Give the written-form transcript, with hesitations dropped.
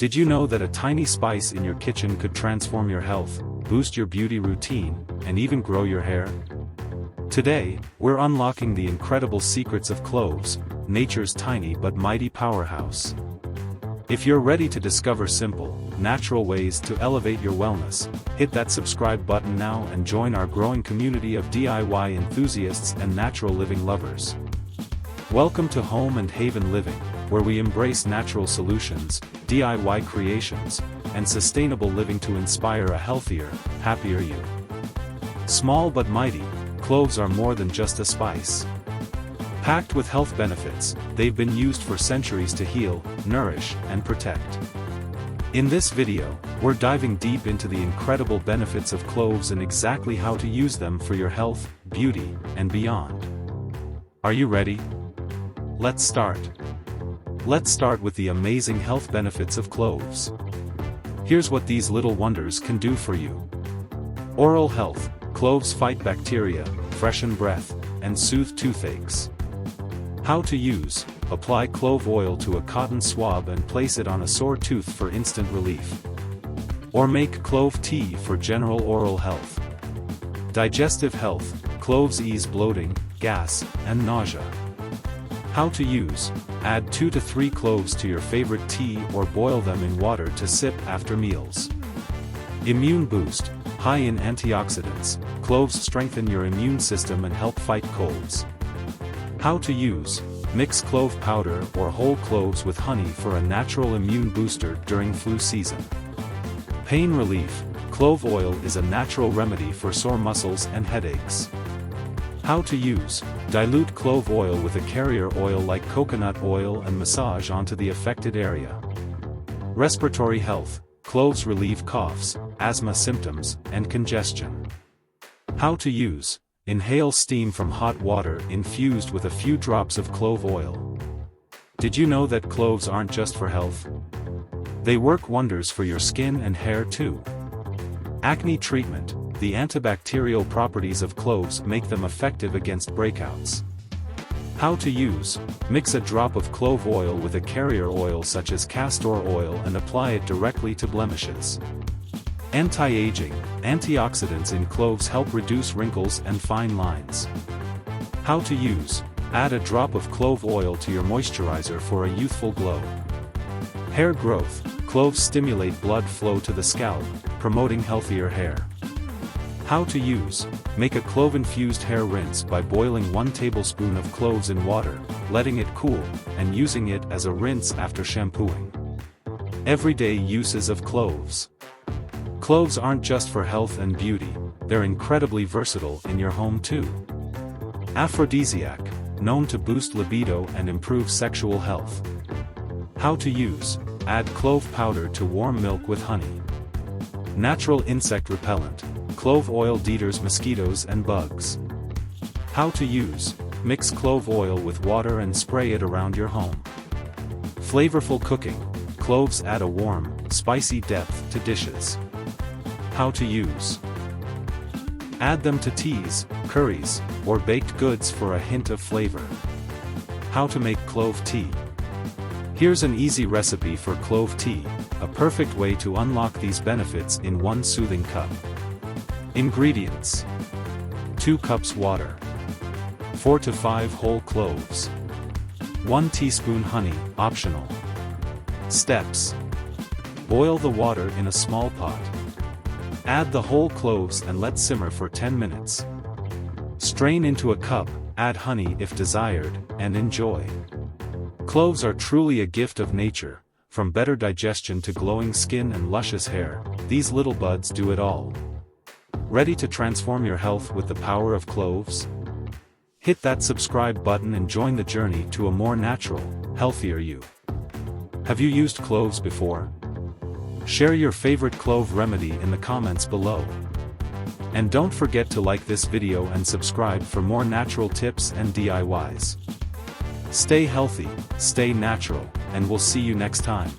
Did you know that a tiny spice in your kitchen could transform your health, boost your beauty routine, and even grow your hair? Today, we're unlocking the incredible secrets of cloves, nature's tiny but mighty powerhouse. If you're ready to discover simple, natural ways to elevate your wellness, hit that subscribe button now and join our growing community of DIY enthusiasts and natural living lovers. Welcome to Home and Haven Living, where we embrace natural solutions, DIY creations, and sustainable living to inspire a healthier, happier you. Small but mighty, cloves are more than just a spice. Packed with health benefits, they've been used for centuries to heal, nourish, and protect. In this video, we're diving deep into the incredible benefits of cloves and exactly how to use them for your health, beauty, and beyond. Are you ready? Let's start. Let's start with the amazing health benefits of cloves. Here's what these little wonders can do for you. Oral health. Cloves fight bacteria, freshen breath, and soothe toothaches. How to use: apply clove oil to a cotton swab and place it on a sore tooth for instant relief. Or make clove tea for general oral health. Digestive health. Cloves ease bloating, gas, and nausea. How to use: add 2 to 3 cloves to your favorite tea or boil them in water to sip after meals. Immune boost. High in antioxidants, cloves strengthen your immune system and help fight colds. How to use: mix clove powder or whole cloves with honey for a natural immune booster during flu season. Pain relief. Clove oil is a natural remedy for sore muscles and headaches. How to use: dilute clove oil with a carrier oil like coconut oil and massage onto the affected area. Respiratory health. Cloves relieve coughs, asthma symptoms, and congestion. How to use: inhale steam from hot water infused with a few drops of clove oil. Did you know that cloves aren't just for health? They work wonders for your skin and hair too. Acne treatment. The antibacterial properties of cloves make them effective against breakouts. How to use: mix a drop of clove oil with a carrier oil such as castor oil and apply it directly to blemishes. Anti-aging. Antioxidants in cloves help reduce wrinkles and fine lines. How to use: add a drop of clove oil to your moisturizer for a youthful glow. Hair growth. Cloves stimulate blood flow to the scalp, promoting healthier hair. How to use: make a clove-infused hair rinse by boiling 1 tablespoon of cloves in water, letting it cool, and using it as a rinse after shampooing. Everyday uses of cloves. Cloves aren't just for health and beauty, they're incredibly versatile in your home too. Aphrodisiac, known to boost libido and improve sexual health. How to use: add clove powder to warm milk with honey. Natural insect repellent. Clove oil deters mosquitoes and bugs. How to use: mix clove oil with water and spray it around your home. Flavorful cooking. Cloves add a warm, spicy depth to dishes. How to use: add them to teas, curries, or baked goods for a hint of flavor. How to make clove tea. Here's an easy recipe for clove tea, a perfect way to unlock these benefits in one soothing cup. Ingredients: 2 cups water, 4 to 5 whole cloves, 1 teaspoon honey, optional. Steps: boil the water in a small pot. Add the whole cloves and let simmer for 10 minutes. Strain into a cup, add honey if desired, and enjoy. Cloves are truly a gift of nature. From better digestion to glowing skin and luscious hair, these little buds do it all. Ready to transform your health with the power of cloves? Hit that subscribe button and join the journey to a more natural, healthier you. Have you used cloves before? Share your favorite clove remedy in the comments below. And don't forget to like this video and subscribe for more natural tips and DIYs. Stay healthy, stay natural, and we'll see you next time.